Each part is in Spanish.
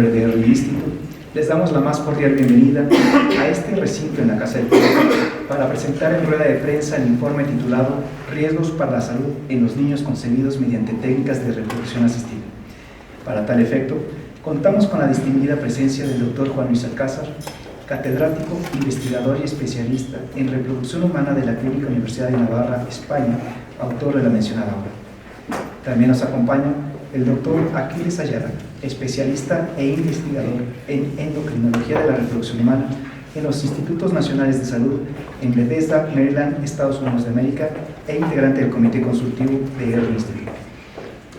nombre de Early Institute, les damos la más cordial bienvenida a este recinto en la Casa del Pueblo para presentar en rueda de prensa el informe titulado Riesgos para la salud en los niños concebidos mediante técnicas de reproducción asistida. Para tal efecto, contamos con la distinguida presencia del Dr. Juan Luis Alcázar, catedrático, investigador y especialista en reproducción humana de la Clínica Universidad de Navarra, España, autor de la mencionada obra. También nos acompaña el doctor Aquiles Ayala, especialista e investigador en endocrinología de la reproducción humana en los Institutos Nacionales de Salud en Bethesda, Maryland, Estados Unidos de América, e integrante del Comité Consultivo de Early Institute.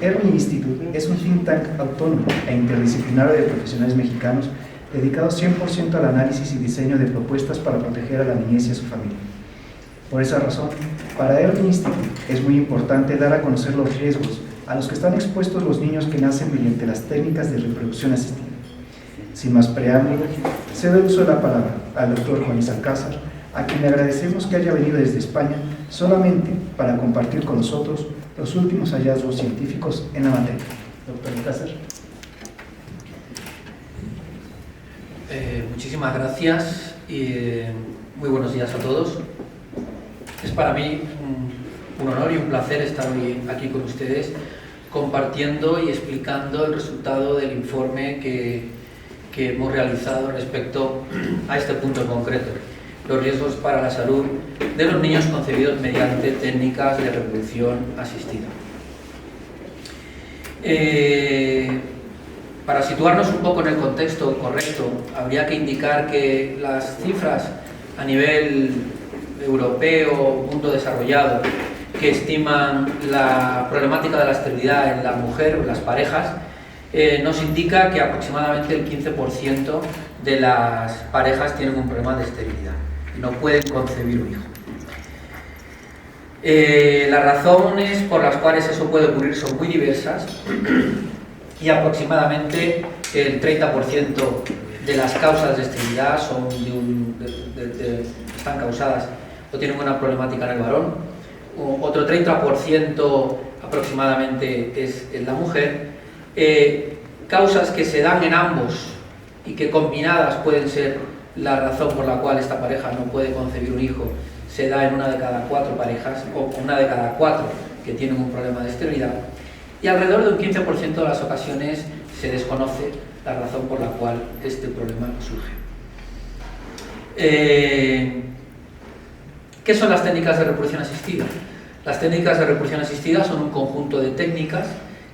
Early Institute es un think tank autónomo e interdisciplinario de profesionales mexicanos dedicados 100% al análisis y diseño de propuestas para proteger a la niñez y a su familia. Por esa razón, para Early Institute es muy importante dar a conocer los riesgos a los que están expuestos los niños que nacen mediante las técnicas de reproducción asistida. Sin más preámbulo, cedo el uso de la palabra al doctor Juan Luis Alcázar, a quien le agradecemos que haya venido desde España solamente para compartir con nosotros los últimos hallazgos científicos en la materia. Doctor Alcázar. Muchísimas gracias y muy buenos días a todos. Es para mí un honor y un placer estar hoy aquí con ustedes compartiendo y explicando el resultado del informe que hemos realizado respecto a este punto en concreto, los riesgos para la salud de los niños concebidos mediante técnicas de reproducción asistida. Para situarnos un poco en el contexto correcto, habría que indicar que las cifras a nivel europeo, mundo desarrollado, que estiman la problemática de la esterilidad en la mujer o en las parejas, nos indica que aproximadamente el 15% de las parejas tienen un problema de esterilidad y no pueden concebir un hijo. Las razones por las cuales eso puede ocurrir son muy diversas y aproximadamente el 30% de las causas de esterilidad son están causadas o tienen una problemática en el varón, otro 30% aproximadamente es en la mujer, causas que se dan en ambos y que combinadas pueden ser la razón por la cual esta pareja no puede concebir un hijo, se da en una de cada 4 parejas o una de cada 4 que tienen un problema de esterilidad, y alrededor de un 15% de las ocasiones se desconoce la razón por la cual este problema surge. ¿Qué son las técnicas de reproducción asistida? Las técnicas de reproducción asistida son un conjunto de técnicas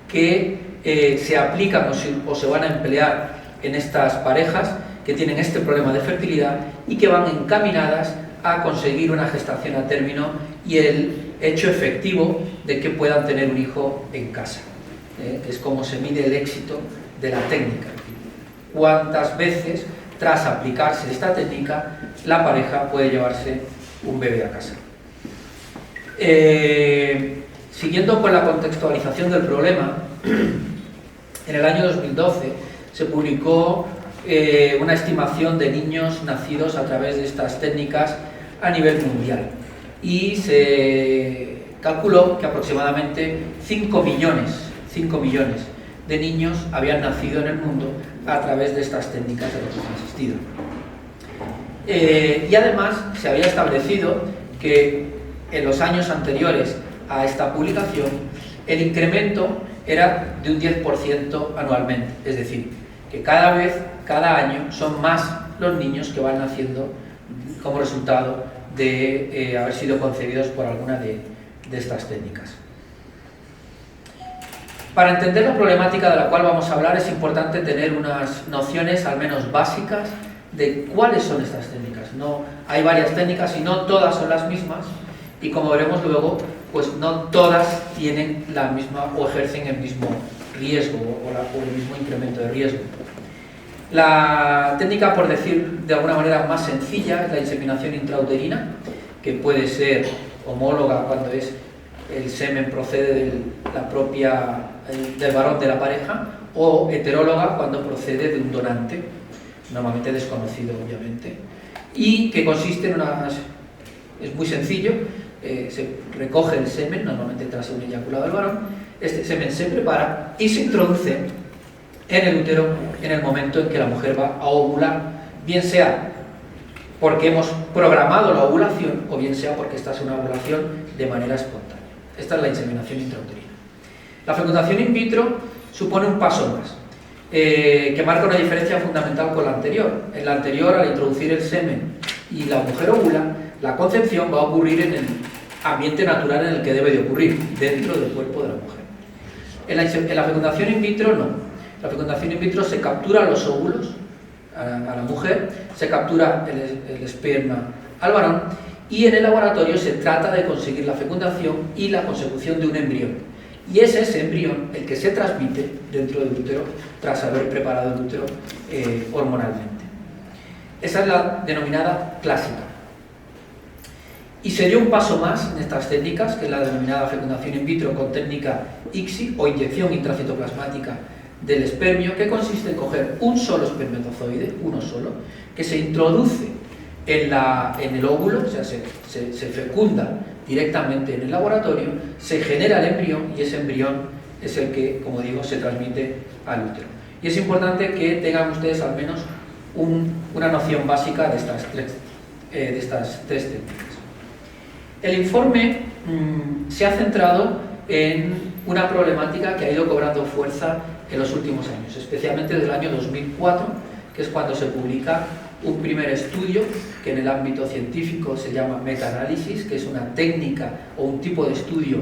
que se aplican o se van a emplear en estas parejas que tienen este problema de fertilidad y que van encaminadas a conseguir una gestación a término y el hecho efectivo de que puedan tener un hijo en casa. Es como se mide el éxito de la técnica. ¿Cuántas veces tras aplicarse esta técnica la pareja puede llevarse un bebé a casa? Siguiendo con la contextualización del problema, en el año 2012 se publicó una estimación de niños nacidos a través de estas técnicas a nivel mundial y se calculó que aproximadamente 5 millones de niños habían nacido en el mundo a través de estas técnicas de reproducción asistida. Y además se había establecido que en los años anteriores a esta publicación el incremento era de un 10% anualmente, es decir, que cada año son más los niños que van naciendo como resultado de haber sido concebidos por alguna de estas técnicas. Para entender la problemática de la cual vamos a hablar es importante tener unas nociones al menos básicas de cuáles son estas técnicas. No, hay varias técnicas y no todas son las mismas, y como veremos luego, pues no todas tienen la misma o ejercen el mismo riesgo o el mismo incremento de riesgo. La técnica, por decir de alguna manera más sencilla, es la inseminación intrauterina, que puede ser homóloga cuando el semen procede del varón de la pareja, o heteróloga cuando procede de un donante, normalmente desconocido obviamente, y que consiste en es muy sencillo, se recoge el semen, normalmente tras un eyaculado del varón, este semen se prepara y se introduce en el útero en el momento en que la mujer va a ovular, bien sea porque hemos programado la ovulación o bien sea porque esta es una ovulación de manera espontánea. Esta es la inseminación intrauterina. La fecundación in vitro supone un paso más, que marca una diferencia fundamental con la anterior. En la anterior, al introducir el semen y la mujer ovula, la concepción va a ocurrir en el ambiente natural en el que debe de ocurrir, dentro del cuerpo de la mujer. En la fecundación in vitro no. La fecundación in vitro se captura los óvulos a la mujer, se captura el esperma al varón y en el laboratorio se trata de conseguir la fecundación y la consecución de un embrión. Y es ese embrión el que se transmite dentro del útero tras haber preparado el útero hormonalmente. Esa es la denominada clásica. Y se dio un paso más en estas técnicas, que es la denominada fecundación in vitro con técnica ICSI o inyección intracitoplasmática del espermio, que consiste en coger un solo espermatozoide, uno solo, que se introduce en el óvulo, o sea, se fecunda directamente en el laboratorio, se genera el embrión y ese embrión es el que, como digo, se transmite al útero. Y es importante que tengan ustedes al menos una noción básica de estas tres técnicas. El informe se ha centrado en una problemática que ha ido cobrando fuerza en los últimos años, especialmente desde el año 2004, que es cuando se publica un primer estudio que en el ámbito científico se llama metaanálisis, que es una técnica o un tipo de estudio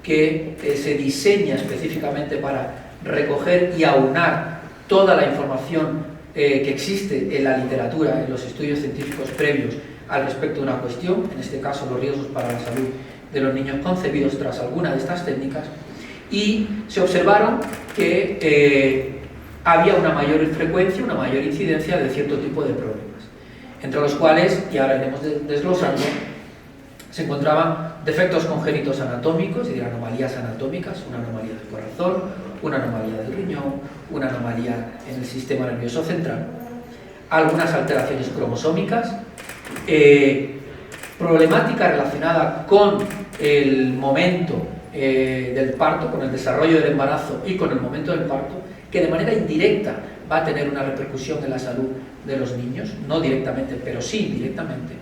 que se diseña específicamente para recoger y aunar toda la información que existe en la literatura, en los estudios científicos previos al respecto de una cuestión, en este caso los riesgos para la salud de los niños concebidos tras alguna de estas técnicas, y se observaron que había una mayor frecuencia, una mayor incidencia de cierto tipo de problemas, entre los cuales, y ahora iremos desglosando, se encontraban defectos congénitos anatómicos, es decir, anomalías anatómicas, una anomalía del corazón, una anomalía del riñón, una anomalía en el sistema nervioso central, algunas alteraciones cromosómicas, problemática relacionada con el momento del parto, con el desarrollo del embarazo y con el momento del parto, que de manera indirecta va a tener una repercusión en la salud de los niños, no directamente, pero sí indirectamente,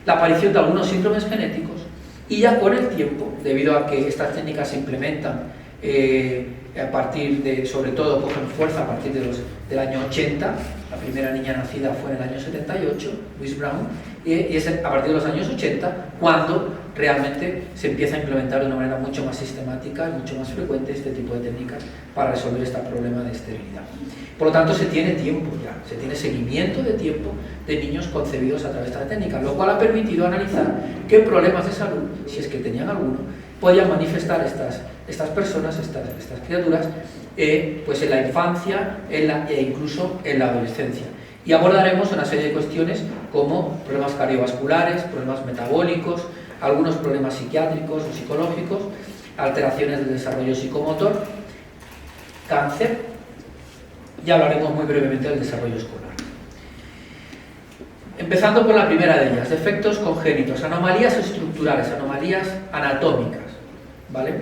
la aparición de algunos síndromes genéticos, y ya con el tiempo, debido a que estas técnicas se implementan a partir de, sobre todo cogen fuerza a partir del año 80, la primera niña nacida fue en el año 78, Louise Brown, y es a partir de los años 80 cuando realmente se empieza a implementar de una manera mucho más sistemática y mucho más frecuente este tipo de técnicas para resolver este problema de esterilidad. Por lo tanto, se tiene tiempo ya, se tiene seguimiento de tiempo de niños concebidos a través de esta técnica, lo cual ha permitido analizar qué problemas de salud, si es que tenían alguno, podían manifestar estas personas, estas criaturas, pues en la infancia e incluso en la adolescencia. Y abordaremos una serie de cuestiones como problemas cardiovasculares, problemas metabólicos, algunos problemas psiquiátricos o psicológicos, alteraciones del desarrollo psicomotor, cáncer, y hablaremos muy brevemente del desarrollo escolar. Empezando por la primera de ellas, defectos congénitos, anomalías estructurales, anomalías anatómicas, ¿vale?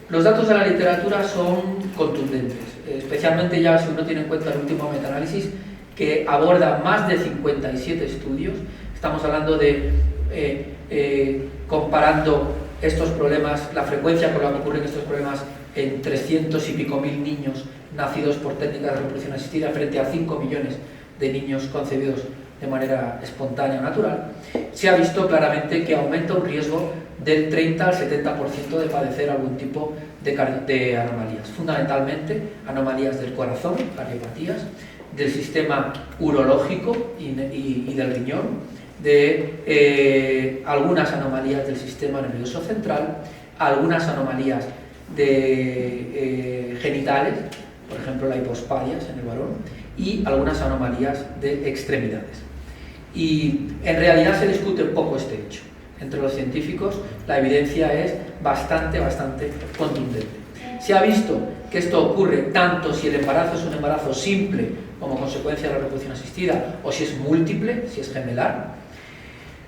Los datos de la literatura son contundentes, especialmente ya si uno tiene en cuenta el último metaanálisis que aborda más de 57 estudios. Estamos hablando de comparando estos problemas, la frecuencia con la que ocurren estos problemas en 300 y pico mil niños nacidos por técnicas de reproducción asistida frente a 5 millones de niños concebidos de manera espontánea o natural. Se ha visto claramente que aumenta un riesgo del 30 al 70% de padecer algún tipo de anomalías, fundamentalmente anomalías del corazón, cardiopatías, del sistema urológico y del riñón, de algunas anomalías del sistema nervioso central, algunas anomalías genitales, por ejemplo la hipospadias en el varón, y algunas anomalías de extremidades. Y en realidad se discute poco este hecho. Entre los científicos la evidencia es bastante contundente. Se ha visto que esto ocurre tanto si el embarazo es un embarazo simple como consecuencia de la reproducción asistida o si es múltiple, si es gemelar.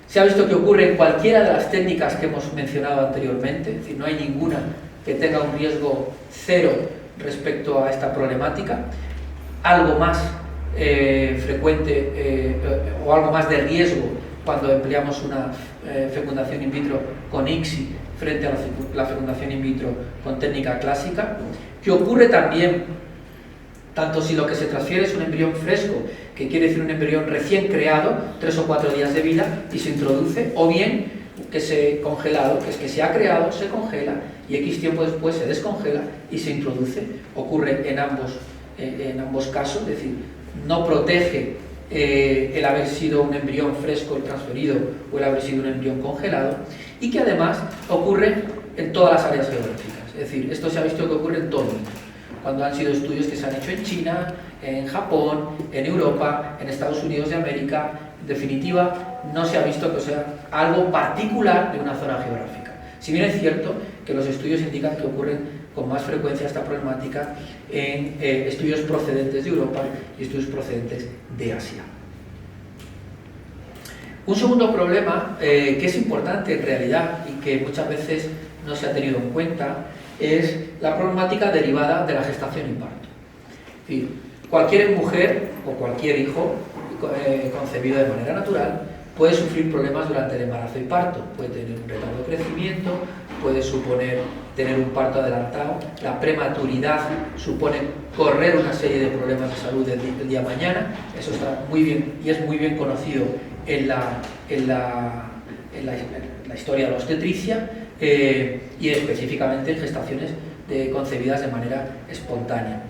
Se ha visto que ocurre en cualquiera de las técnicas que hemos mencionado anteriormente, es decir, no hay ninguna que tenga un riesgo cero respecto a esta problemática, algo más frecuente o algo más de riesgo cuando empleamos una fecundación in vitro con ICSI frente a la fecundación in vitro con técnica clásica, que ocurre también tanto si lo que se transfiere es un embrión fresco, que quiere decir un embrión recién creado, 3 o 4 días de vida, y se introduce, o bien que se congelado, que es que se ha creado, se congela y X tiempo después se descongela y se introduce. Ocurre en ambos casos, es decir, no protege el haber sido un embrión fresco transferido o el haber sido un embrión congelado, y que además ocurre en todas las áreas geográficas. Es decir, esto se ha visto que ocurre en todo el mundo, cuando han sido estudios que se han hecho en China, en Japón, en Europa, en Estados Unidos de América. En definitiva, no se ha visto que sea algo particular de una zona geográfica. Si bien es cierto que los estudios indican que ocurren con más frecuencia esta problemática en estudios procedentes de Europa y estudios procedentes de Asia. Un segundo problema que es importante en realidad y que muchas veces no se ha tenido en cuenta es la problemática derivada de la gestación y parto. Es decir, cualquier mujer o cualquier hijo concebido de manera natural puede sufrir problemas durante el embarazo y parto, puede tener un retardo de crecimiento, puede suponer tener un parto adelantado, la prematuridad supone correr una serie de problemas de salud del día de mañana. Eso está muy bien y es muy bien conocido en la historia de la obstetricia y específicamente en gestaciones concebidas de manera espontánea.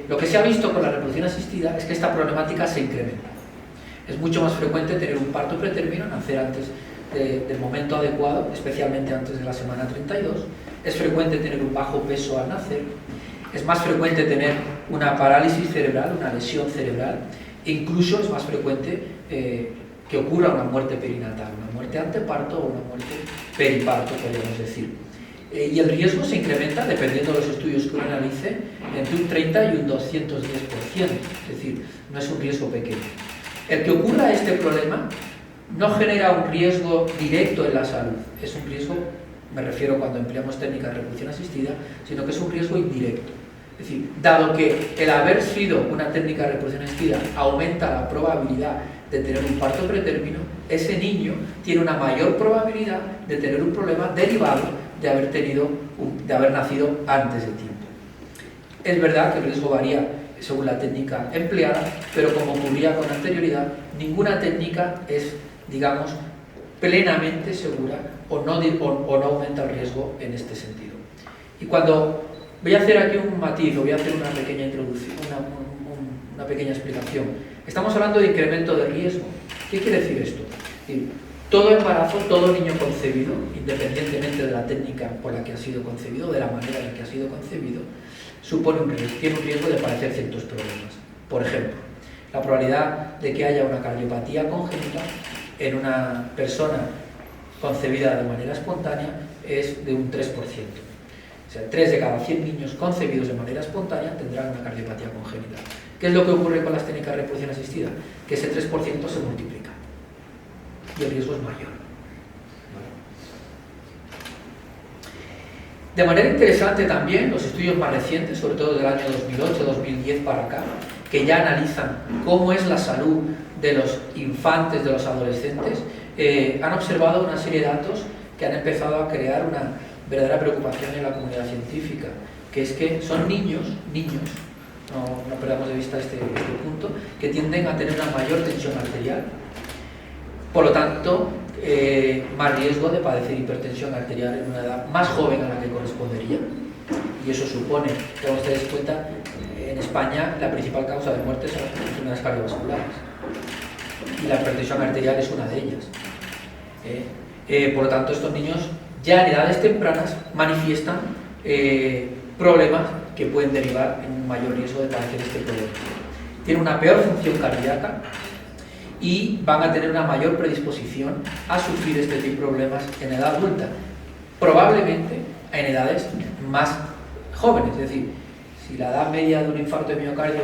Lo que se ha visto con la reproducción asistida es que esta problemática se incrementa. Es mucho más frecuente tener un parto pretérmino, nacer antes del momento adecuado, especialmente antes de la semana 32. Es frecuente tener un bajo peso al nacer. Es más frecuente tener una parálisis cerebral, una lesión cerebral. Incluso es más frecuente que ocurra una muerte perinatal, una muerte anteparto o una muerte periparto, podríamos decir. Y el riesgo se incrementa, dependiendo de los estudios que uno analice, entre un 30 y un 210%, es decir, no es un riesgo pequeño. El que ocurra este problema no genera un riesgo directo en la salud, es un riesgo, me refiero cuando empleamos técnicas de reproducción asistida, sino que es un riesgo indirecto. Es decir, dado que el haber sido una técnica de reproducción asistida aumenta la probabilidad de tener un parto pretérmino, ese niño tiene una mayor probabilidad de tener un problema derivado de haber nacido antes de tiempo. Es verdad que el riesgo varía según la técnica empleada, pero como ocurría con anterioridad, ninguna técnica es, digamos, plenamente segura o no aumenta el riesgo en este sentido. Y cuando voy a hacer aquí un matiz, o voy a hacer una pequeña introducción, una pequeña explicación. Estamos hablando de incremento de riesgo. ¿Qué quiere decir esto? Es decir, todo embarazo, todo niño concebido, independientemente de la técnica por la que ha sido concebido, de la manera en la que ha sido concebido, tiene un riesgo de padecer ciertos problemas. Por ejemplo, la probabilidad de que haya una cardiopatía congénita en una persona concebida de manera espontánea es de un 3%. O sea, 3 de cada 100 niños concebidos de manera espontánea tendrán una cardiopatía congénita. ¿Qué es lo que ocurre con las técnicas de reproducción asistida? Que ese 3% se multiplica y el riesgo es mayor. De manera interesante también, los estudios más recientes, sobre todo del año 2008-2010 para acá, que ya analizan cómo es la salud de los infantes, de los adolescentes, han observado una serie de datos que han empezado a crear una verdadera preocupación en la comunidad científica, que es que son niños, no perdamos de vista este punto, que tienden a tener una mayor tensión arterial, por lo tanto, más riesgo de padecer hipertensión arterial en una edad más joven a la que correspondería. Y eso supone, que como ustedes cuenta, en España la principal causa de muerte son las enfermedades cardiovasculares y la hipertensión arterial es una de ellas. Por lo tanto, estos niños ya en edades tempranas manifiestan problemas que pueden derivar en un mayor riesgo de padecer este problema. Tienen una peor función cardíaca y van a tener una mayor predisposición a sufrir este tipo de problemas en edad adulta, probablemente en edades más jóvenes. Es decir, si la edad media de un infarto de miocardio,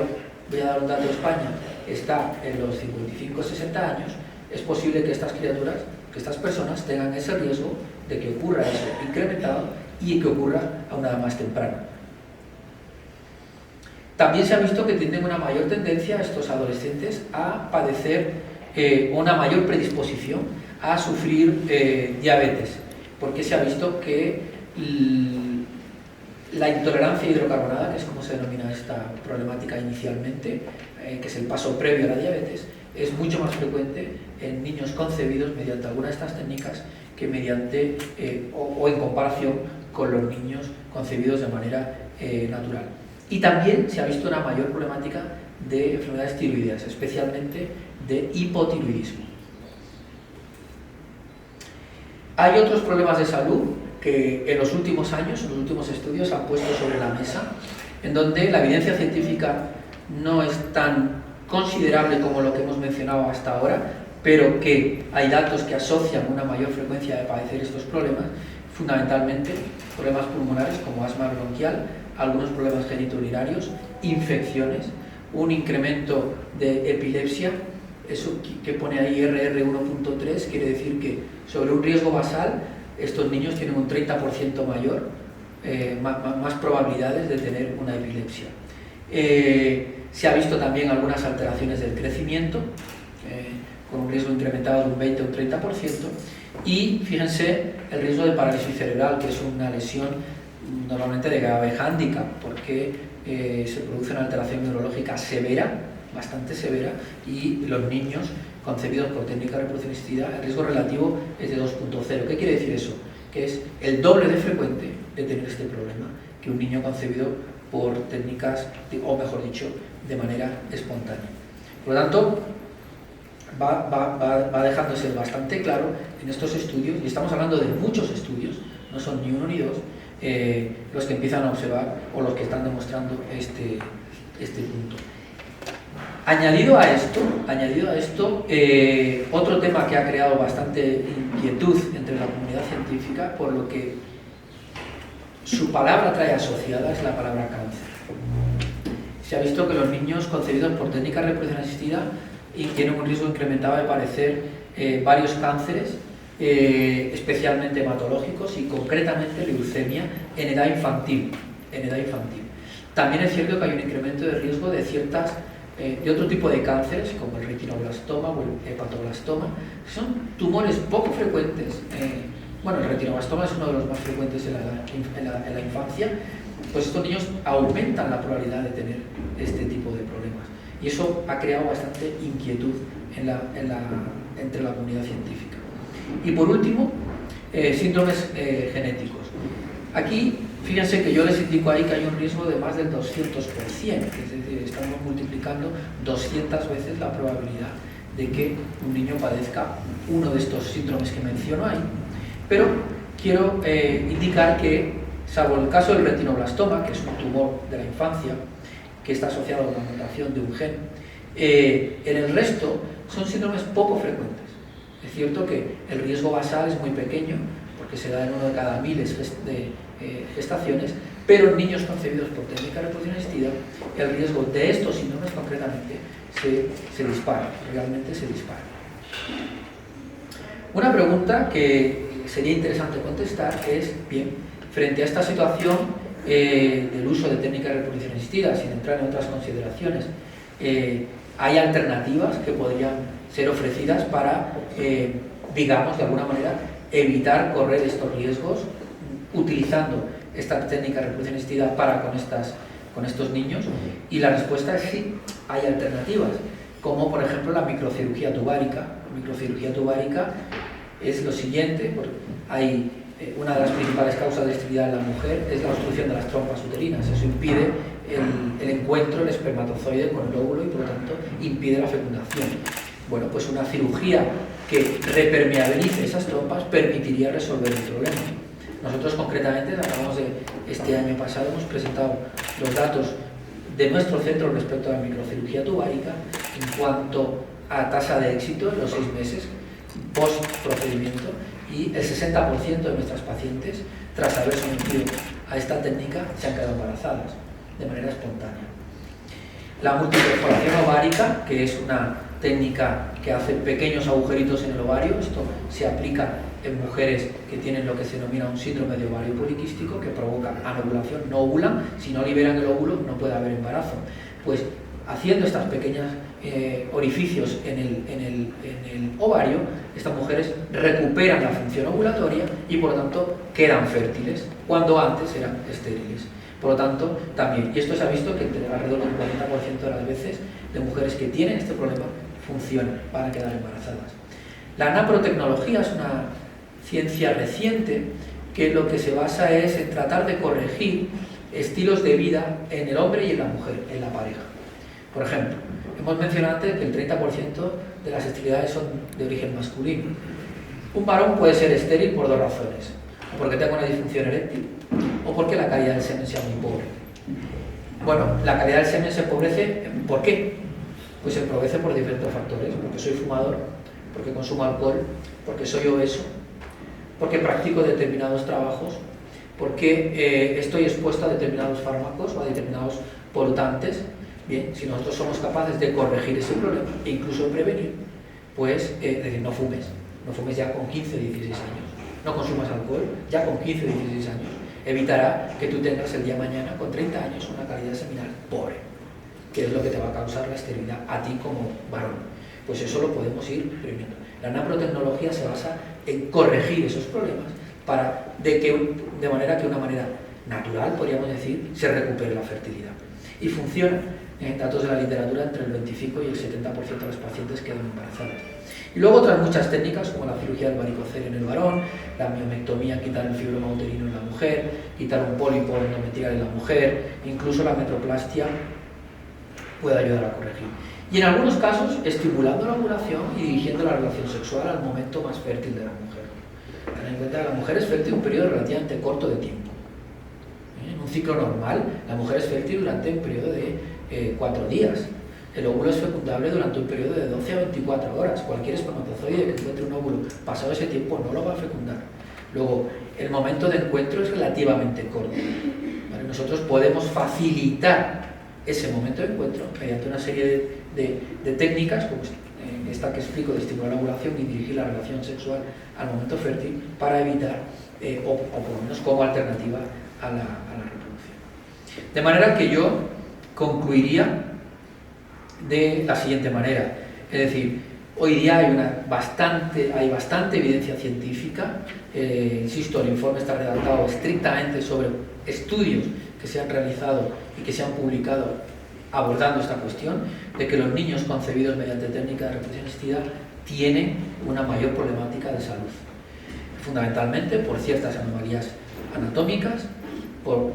voy a dar un dato de España, está en los 55-60 años, es posible que estas criaturas, que estas personas tengan ese riesgo de que ocurra eso incrementado y que ocurra a una edad más temprana. También se ha visto que tienen una mayor tendencia estos adolescentes a padecer una mayor predisposición a sufrir diabetes, porque se ha visto que la intolerancia hidrocarbonada, que es como se denomina esta problemática inicialmente, que es el paso previo a la diabetes, es mucho más frecuente en niños concebidos mediante alguna de estas técnicas que mediante o en comparación con los niños concebidos de manera natural. Y también se ha visto una mayor problemática de enfermedades tiroideas, especialmente de hipotiroidismo. Hay otros problemas de salud que en los últimos años, en los últimos estudios, han puesto sobre la mesa, en donde la evidencia científica no es tan considerable como lo que hemos mencionado hasta ahora, pero que hay datos que asocian una mayor frecuencia de padecer estos problemas, fundamentalmente problemas pulmonares como asma bronquial, algunos problemas genitourinarios, infecciones, un incremento de epilepsia. Eso que pone ahí RR 1.3 quiere decir que sobre un riesgo basal estos niños tienen un 30% mayor, más probabilidades de tener una epilepsia. Se ha visto también algunas alteraciones del crecimiento, con un riesgo incrementado de un 20 o un 30%, y fíjense el riesgo de parálisis cerebral, que es una lesión normalmente de grave hándicap, porque se produce una alteración neurológica severa, bastante severa, y los niños concebidos por técnica de reproducción asistida, el riesgo relativo es de 2.0. ¿Qué quiere decir eso? Que es el doble de frecuente de tener este problema que un niño concebido por técnicas, o mejor dicho, de manera espontánea. Por lo tanto, va dejándose bastante claro en estos estudios, y estamos hablando de muchos estudios, no son ni uno ni dos, los que empiezan a observar o los que están demostrando este punto. Añadido a esto, otro tema que ha creado bastante inquietud entre la comunidad científica, por lo que su palabra trae asociada, es la palabra cáncer. Se ha visto que los niños concebidos por técnica de reproducción asistida tienen un riesgo incrementado de padecer varios cánceres, especialmente hematológicos y concretamente leucemia en edad infantil. También es cierto que hay un incremento de riesgo de de otro tipo de cánceres, como el retinoblastoma o el hepatoblastoma, que son tumores poco frecuentes. Bueno, el retinoblastoma es uno de los más frecuentes en la infancia. Pues estos niños aumentan la probabilidad de tener este tipo de problemas. Y eso ha creado bastante inquietud entre la comunidad científica. Y por último, síndromes genéticos. Aquí, fíjense que yo les indico ahí que hay un riesgo de más del 200%, es decir, estamos multiplicando 200 veces la probabilidad de que un niño padezca uno de estos síndromes que menciono ahí. Pero quiero indicar que, salvo el caso del retinoblastoma, que es un tumor de la infancia, que está asociado a una mutación de un gen, en el resto son síndromes poco frecuentes. Es cierto que el riesgo basal es muy pequeño, porque se da en uno de cada miles de gestaciones, pero en niños concebidos por técnica de reproducción asistida, el riesgo de estos síndromes concretamente se dispara, realmente se dispara. Una pregunta que sería interesante contestar es, bien, frente a esta situación del uso de técnicas de reproducción asistida, sin entrar en otras consideraciones, ¿hay alternativas que podrían ser ofrecidas para, digamos, de alguna manera, evitar correr estos riesgos utilizando esta técnica de reproducción asistida para con estos niños? Y la respuesta es sí, hay alternativas, como por ejemplo la microcirugía tubárica. La microcirugía tubárica es lo siguiente: hay una de las principales causas de esterilidad en la mujer es la obstrucción de las trompas uterinas. Eso impide el encuentro del espermatozoide con el óvulo y por lo tanto impide la fecundación. Bueno, pues una cirugía que repermeabilice esas trompas permitiría resolver el problema. Nosotros concretamente, acabamos de este año pasado, hemos presentado los datos de nuestro centro respecto a la microcirugía tubárica en cuanto a tasa de éxito en los 6 meses post procedimiento, y el 60% de nuestras pacientes, tras haber sometido a esta técnica, se han quedado embarazadas de manera espontánea. La multiperforación ovárica, que es una técnica que hace pequeños agujeritos en el ovario. Esto se aplica en mujeres que tienen lo que se denomina un síndrome de ovario poliquístico, que provoca anovulación, no ovulan. Si no liberan el óvulo no puede haber embarazo. Pues haciendo estas pequeñas orificios en el ovario, estas mujeres recuperan la función ovulatoria y por lo tanto quedan fértiles, cuando antes eran estériles. Por lo tanto, también, y esto se ha visto que alrededor del 40% de las veces de mujeres que tienen este problema funcionan para quedar embarazadas. La naprotecnología es una ciencia reciente que lo que se basa es en tratar de corregir estilos de vida en el hombre y en la mujer, en la pareja. Por ejemplo, hemos mencionado antes que el 30% de las esterilidades son de origen masculino. Un varón puede ser estéril por dos razones: o porque tenga una disfunción eréctil, o porque la calidad del semen sea muy pobre. Bueno, la calidad del semen se empobrece, ¿por qué? Pues se empobrece por diferentes factores: porque soy fumador, porque consumo alcohol, porque soy obeso, porque practico determinados trabajos, porque estoy expuesto a determinados fármacos o a determinados polutantes. Bien, si nosotros somos capaces de corregir ese problema e incluso prevenir, pues decir, no fumes ya con 15, 16 años, no consumas alcohol ya con 15, 16 años, evitará que tú tengas el día de mañana con 30 años una calidad seminal pobre, que es lo que te va a causar la esterilidad a ti como varón. Pues eso lo podemos ir previniendo. La naprotecnología se basa en corregir esos problemas de manera que una manera natural, podríamos decir, se recupere la fertilidad. Y funciona. En datos de la literatura, entre el 25 y el 70% de las pacientes quedan embarazadas. Y luego otras muchas técnicas, como la cirugía del varicocele en el varón, la miomectomía, quitar el fibroma uterino en la mujer, quitar un pólipo endometrial en la mujer, incluso la metroplastia puede ayudar a corregir. Y en algunos casos, estimulando la ovulación y dirigiendo la relación sexual al momento más fértil de la mujer. Ten en cuenta que la mujer es fértil un periodo relativamente corto de tiempo. En un ciclo normal, la mujer es fértil durante un periodo de 4 días. El óvulo es fecundable durante un periodo de 12 a 24 horas. Cualquier espermatozoide que encuentre un óvulo pasado ese tiempo no lo va a fecundar. Luego, el momento de encuentro es relativamente corto. ¿Vale? Nosotros podemos facilitar ese momento de encuentro mediante una serie de técnicas, como esta que explico, de estimular la ovulación y dirigir la relación sexual al momento fértil para evitar, o por lo menos como alternativa a la reproducción. De manera que yo concluiría de la siguiente manera: es decir, hoy día hay bastante evidencia científica. Insisto, el informe está redactado estrictamente sobre estudios que se han realizado y que se han publicado abordando esta cuestión de que los niños concebidos mediante técnica de reproducción asistida tienen una mayor problemática de salud, fundamentalmente por ciertas anomalías anatómicas, por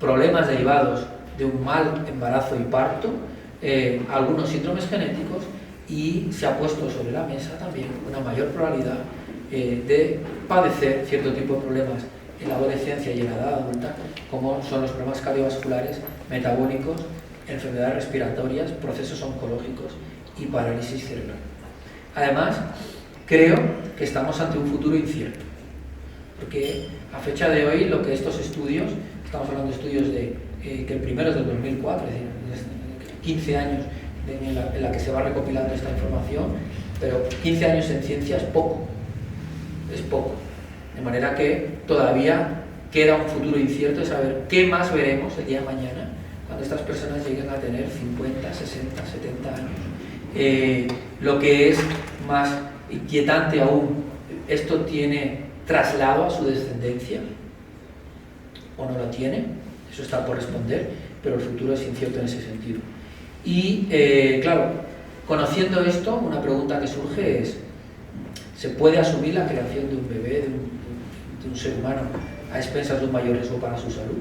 problemas derivados de un mal embarazo y parto, algunos síndromes genéticos, y se ha puesto sobre la mesa también una mayor probabilidad de padecer cierto tipo de problemas en la adolescencia y en la edad adulta, como son los problemas cardiovasculares, metabólicos, enfermedades respiratorias, procesos oncológicos y parálisis cerebral. Además, creo que estamos ante un futuro incierto, porque a fecha de hoy lo que estos estudios, estamos hablando de estudios que el primero es del 2004, es decir, 15 años en la que se va recopilando esta información, pero 15 años en ciencia es poco, de manera que todavía queda un futuro incierto de saber qué más veremos el día de mañana cuando estas personas lleguen a tener 50, 60, 70 años. Lo que es más inquietante aún, ¿esto tiene traslado a su descendencia o no lo tiene? Eso está por responder, pero el futuro es incierto en ese sentido. Y claro, conociendo esto, una pregunta que surge es: ¿se puede asumir la creación de un bebé, de un ser humano, a expensas de un mayor riesgo para su salud?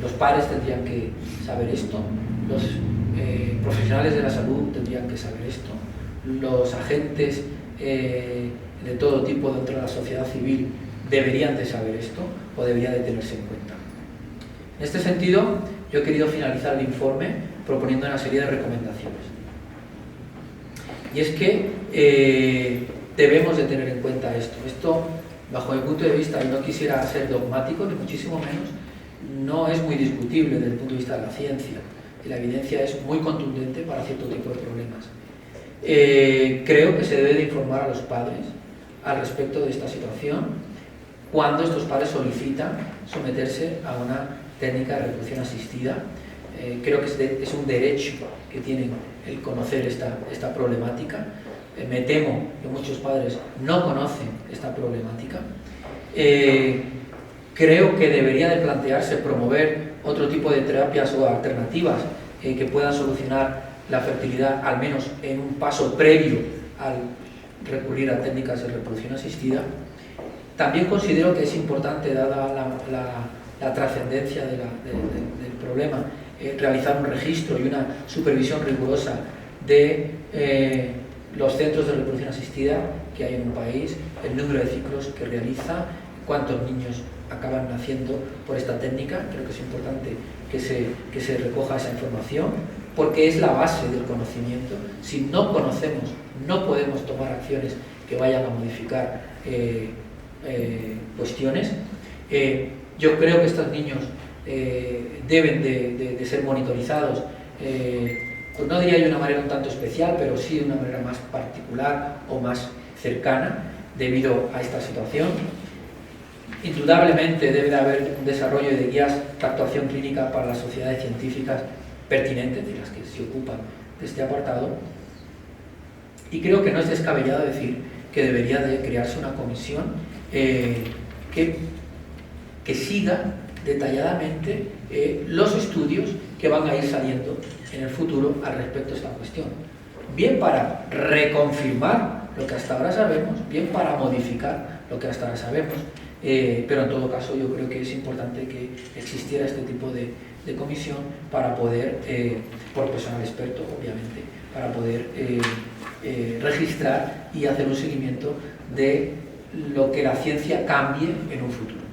Los padres tendrían que saber esto, los profesionales de la salud tendrían que saber esto, los agentes de todo tipo dentro de la sociedad civil deberían de saber esto, o debería de tenerse en cuenta. En este sentido, yo he querido finalizar el informe proponiendo una serie de recomendaciones. Y es que debemos de tener en cuenta esto. Esto, bajo mi punto de vista, y no quisiera ser dogmático, ni muchísimo menos, no es muy discutible desde el punto de vista de la ciencia. y la evidencia es muy contundente para cierto tipo de problemas. Creo que se debe de informar a los padres al respecto de esta situación cuando estos padres solicitan someterse a una técnica de reproducción asistida. Creo que es un derecho que tienen el conocer esta problemática. Me temo que muchos padres no conocen esta problemática. Creo que debería de plantearse promover otro tipo de terapias o alternativas que puedan solucionar la fertilidad, al menos en un paso previo al recurrir a técnicas de reproducción asistida. También considero que es importante, dada la trascendencia del problema, realizar un registro y una supervisión rigurosa de los centros de reproducción asistida que hay en un país, el número de ciclos que realiza, cuántos niños acaban naciendo por esta técnica. Creo que es importante que se recoja esa información, porque es la base del conocimiento. Si no conocemos, no podemos tomar acciones que vayan a modificar cuestiones. Yo creo que estos niños deben de ser monitorizados, pues no diría yo de una manera un tanto especial, pero sí de una manera más particular o más cercana debido a esta situación. Indudablemente debe de haber un desarrollo de guías de actuación clínica para las sociedades científicas pertinentes, de las que se ocupan de este apartado, y creo que no es descabellado decir que debería de crearse una comisión que siga detalladamente los estudios que van a ir saliendo en el futuro al respecto de esta cuestión, bien para reconfirmar lo que hasta ahora sabemos, bien para modificar lo que hasta ahora sabemos, pero en todo caso yo creo que es importante que existiera este tipo de comisión para poder, por personal experto obviamente, para poder registrar y hacer un seguimiento de lo que la ciencia cambie en un futuro.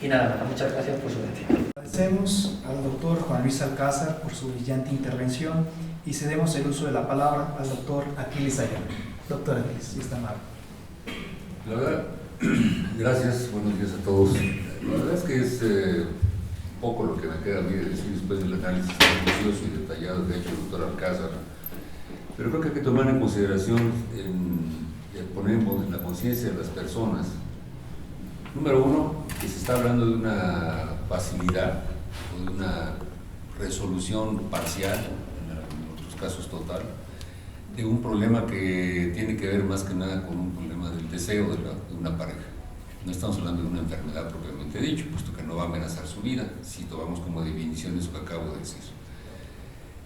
Y nada más, muchas gracias por su atención. Agradecemos al doctor Juan Luis Alcázar por su brillante intervención y cedemos el uso de la palabra al doctor Aquiles Ayala. Doctor Aquiles, si está mal. La verdad, gracias, buenos días a todos. La verdad es que es poco lo que me queda a mí de decir después del análisis minucioso y detallado que ha hecho el doctor Alcázar, pero creo que hay que tomar en consideración, poner en la conciencia de las personas. Número uno, que se está hablando de una facilidad o de una resolución parcial, en otros casos total, de un problema que tiene que ver más que nada con un problema del deseo de una pareja. No estamos hablando de una enfermedad propiamente dicho, puesto que no va a amenazar su vida, si tomamos como definición eso que acabo de decir.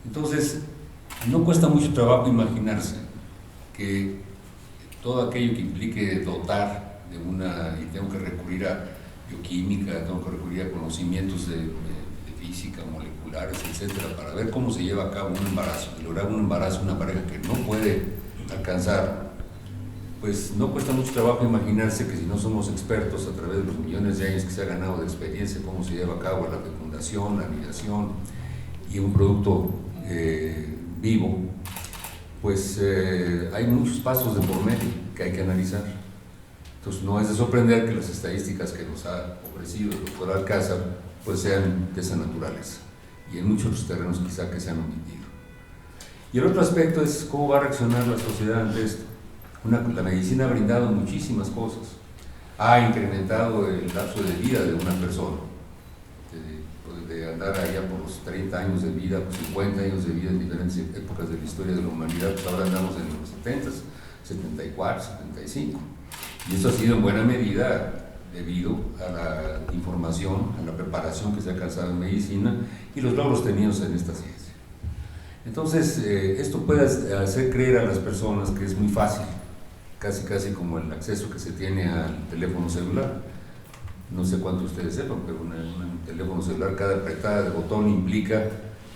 Entonces, no cuesta mucho trabajo imaginarse que todo aquello que implique dotar de y tengo que recurrir a bioquímica, tengo que recurrir a conocimientos de física, moleculares, etcétera, para ver cómo se lleva a cabo un embarazo, y lograr un embarazo en una pareja que no puede alcanzar, pues no cuesta mucho trabajo imaginarse que si no somos expertos a través de los millones de años que se ha ganado de experiencia, cómo se lleva a cabo la fecundación, la anidación y un producto vivo, pues hay muchos pasos de por medio que hay que analizar. Entonces no es de sorprender que las estadísticas que nos ha ofrecido el doctor Alcázar pues sean de esa naturaleza, y en muchos otros terrenos quizá que se han omitido. Y el otro aspecto es cómo va a reaccionar la sociedad ante esto. La medicina ha brindado muchísimas cosas, ha incrementado el lapso de vida de una persona, de andar allá por los 30 años de vida, por 50 años de vida en diferentes épocas de la historia de la humanidad, pues ahora andamos en los 70, 74, 75. Y eso ha sido en buena medida debido a la información, a la preparación que se ha alcanzado en medicina y los logros tenidos en esta ciencia. Entonces, esto puede hacer creer a las personas que es muy fácil, casi como el acceso que se tiene al teléfono celular. No sé cuánto ustedes sepan, pero un teléfono celular, cada apretada de botón implica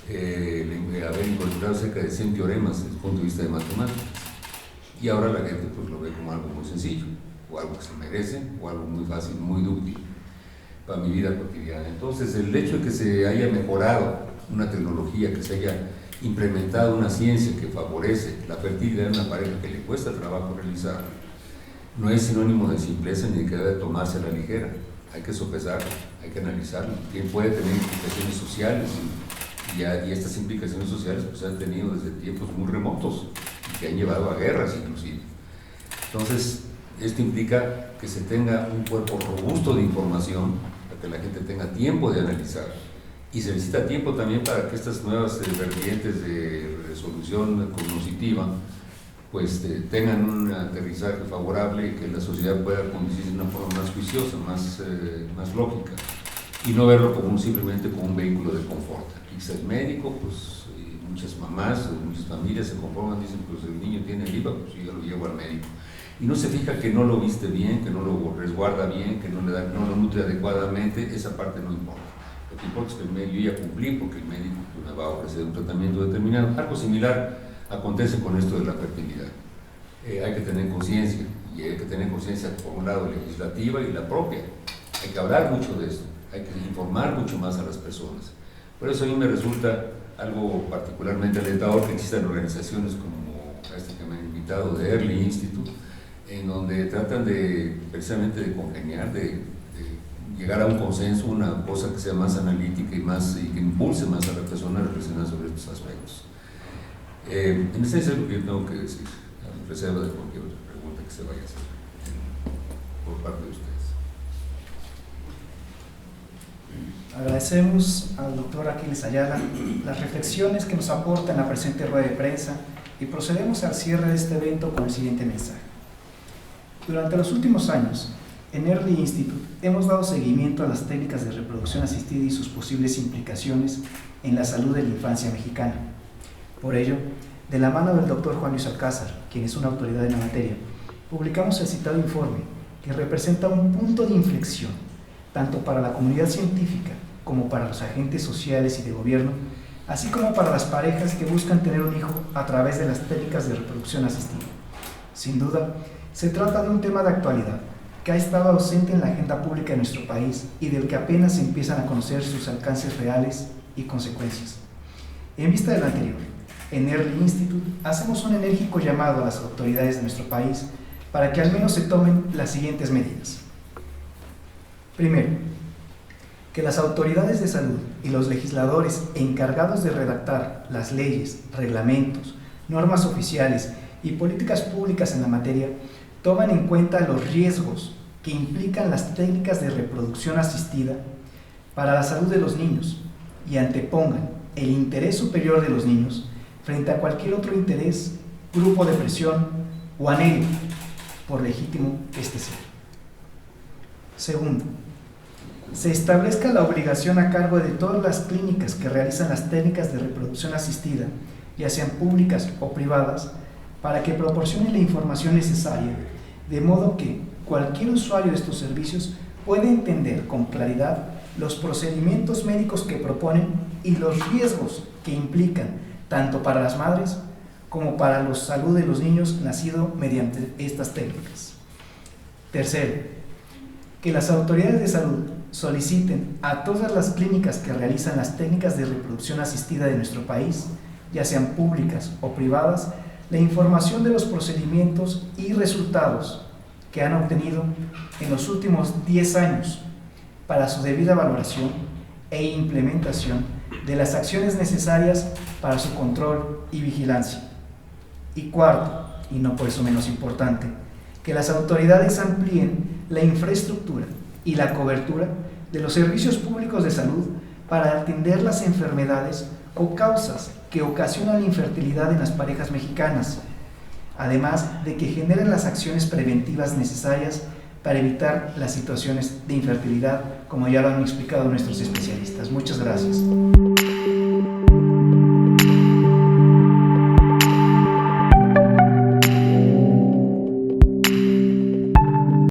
haber incorporado cerca de 100 teoremas desde el punto de vista de matemáticas. Y ahora la gente pues lo ve como algo muy sencillo, o algo que se merece, o algo muy fácil, muy útil para mi vida cotidiana. Entonces, el hecho de que se haya mejorado una tecnología, que se haya implementado una ciencia que favorece la fertilidad de una pareja que le cuesta trabajo realizar, no es sinónimo de simpleza ni de que debe tomarse a la ligera. Hay que sopesarlo, hay que analizarlo. Puede tener implicaciones sociales y estas implicaciones sociales pues se han tenido desde tiempos muy remotos y que han llevado a guerras inclusive. Entonces, esto implica que se tenga un cuerpo robusto de información para que la gente tenga tiempo de analizar, y se necesita tiempo también para que estas nuevas vertientes de resolución cognitiva pues tengan un aterrizaje favorable y que la sociedad pueda conducirse de una forma más juiciosa, más lógica, y no verlo simplemente como un vehículo de confort. Quizás el médico, pues muchas mamás, muchas familias se conforman, dicen pues el niño tiene gripa, pues yo lo llevo al médico. Y no se fija que no lo viste bien, que no lo resguarda bien, que no lo nutre adecuadamente, esa parte no importa. Lo que importa es que yo ya cumplí porque el médico me va a ofrecer un tratamiento determinado. Algo similar acontece con esto de la fertilidad. Hay que tener conciencia, y hay que tener conciencia por un lado legislativa y la propia. Hay que hablar mucho de esto, hay que informar mucho más a las personas. Por eso a mí me resulta algo particularmente alentador que existan organizaciones como esta que me han invitado, de Early Institute, en donde tratan precisamente de congeniar, de llegar a un consenso, una cosa que sea más analítica y que impulse más a la persona a reflexionar sobre estos aspectos. En ese es lo que yo tengo que decir, a reserva de cualquier otra pregunta que se vaya a hacer por parte de ustedes. Agradecemos al doctor Aquiles Ayala las reflexiones que nos aporta en la presente rueda de prensa y procedemos al cierre de este evento con el siguiente mensaje. Durante los últimos años, en Early Institute hemos dado seguimiento a las técnicas de reproducción asistida y sus posibles implicaciones en la salud de la infancia mexicana. Por ello, de la mano del doctor Juan Luis Alcázar, quien es una autoridad en la materia, publicamos el citado informe que representa un punto de inflexión tanto para la comunidad científica como para los agentes sociales y de gobierno, así como para las parejas que buscan tener un hijo a través de las técnicas de reproducción asistida. Sin duda, se trata de un tema de actualidad que ha estado ausente en la agenda pública de nuestro país y del que apenas se empiezan a conocer sus alcances reales y consecuencias. En vista de lo anterior, en Early Institute hacemos un enérgico llamado a las autoridades de nuestro país para que al menos se tomen las siguientes medidas. Primero, que las autoridades de salud y los legisladores encargados de redactar las leyes, reglamentos, normas oficiales y políticas públicas en la materia toman en cuenta los riesgos que implican las técnicas de reproducción asistida para la salud de los niños y antepongan el interés superior de los niños frente a cualquier otro interés, grupo de presión o anhelo, por legítimo este sea. Segundo, se establezca la obligación a cargo de todas las clínicas que realizan las técnicas de reproducción asistida, ya sean públicas o privadas, para que proporcionen la información necesaria, de modo que cualquier usuario de estos servicios pueda entender con claridad los procedimientos médicos que proponen y los riesgos que implican tanto para las madres como para la salud de los niños nacidos mediante estas técnicas. Tercero, que las autoridades de salud soliciten a todas las clínicas que realizan las técnicas de reproducción asistida de nuestro país, ya sean públicas o privadas, la información de los procedimientos y resultados que han obtenido en los últimos 10 años para su debida valoración e implementación de las acciones necesarias para su control y vigilancia. Y cuarto, y no por eso menos importante, que las autoridades amplíen la infraestructura y la cobertura de los servicios públicos de salud para atender las enfermedades o causas que ocasionan infertilidad en las parejas mexicanas, además de que generen las acciones preventivas necesarias para evitar las situaciones de infertilidad, como ya lo han explicado nuestros especialistas. Muchas gracias.